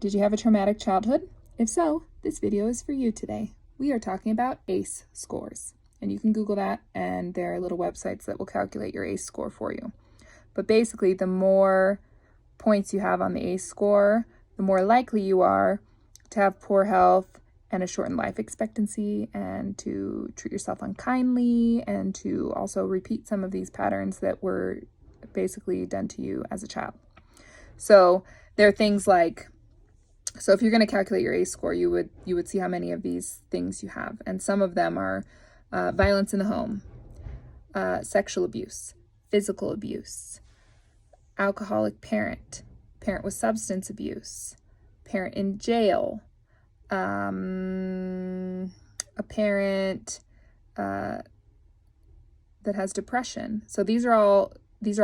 Did you have a traumatic childhood? If so, this video is for you today. We are talking about ACE scores, and you can Google that, and there are little websites that will calculate your ACE score for you. But basically, the more points you have on the ACE score, the more likely you are to have poor health and a shortened life expectancy, and to treat yourself unkindly, and to also repeat some of these patterns that were basically done to you as a child. So there are things like, so if you're going to calculate your ACE score, you would see how many of these things you have. And some of them are violence in the home, sexual abuse, physical abuse, alcoholic parent, parent with substance abuse, parent in jail, a parent that has depression. So these are all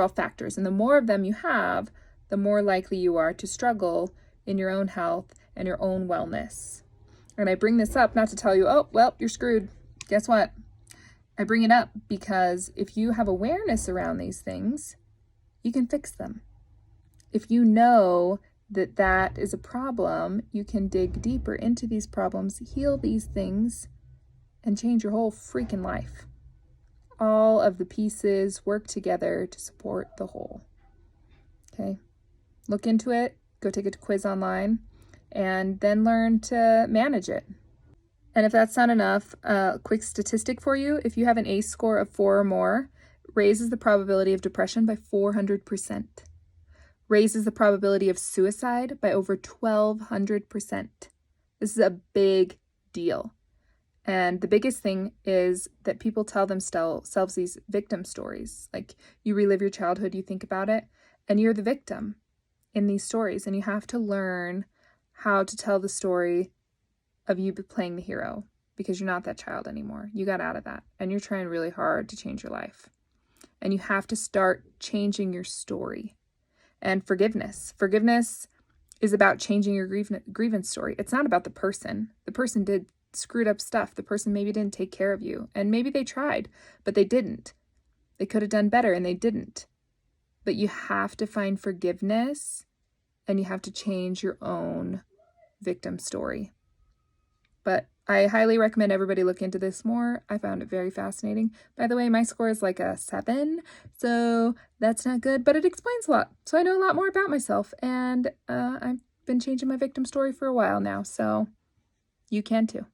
factors. And the more of them you have, the more likely you are to struggle in your own health and your own wellness. And I bring this up not to tell you, oh, well, you're screwed. Guess what? I bring it up because if you have awareness around these things, you can fix them. If you know that that is a problem, you can dig deeper into these problems, heal these things, and change your whole freaking life. All of the pieces work together to support the whole. Okay? Look into it. Go take a quiz online, and then learn to manage it. And if that's not enough, a quick statistic for you: if you have an ACE score of 4 or more, raises the probability of depression by 400%. Raises the probability of suicide by over 1,200%. This is a big deal. And the biggest thing is that people tell themselves these victim stories. Like, you relive your childhood, you think about it, and you're the victim in these stories, and you have to learn how to tell the story of you playing the hero, because you're not that child anymore. You got out of that, and you're trying really hard to change your life. And you have to start changing your story. And forgiveness is about changing your grievance story. It's not about the person. The person did screwed up stuff. The person maybe didn't take care of you, and maybe they tried, but they didn't. They could have done better, and they didn't. But you have to find forgiveness, and you have to change your own victim story. But I highly recommend everybody look into this more. I found it very fascinating. By the way, my score is like a 7, so that's not good, but it explains a lot. So I know a lot more about myself, and I've been changing my victim story for a while now, so you can too.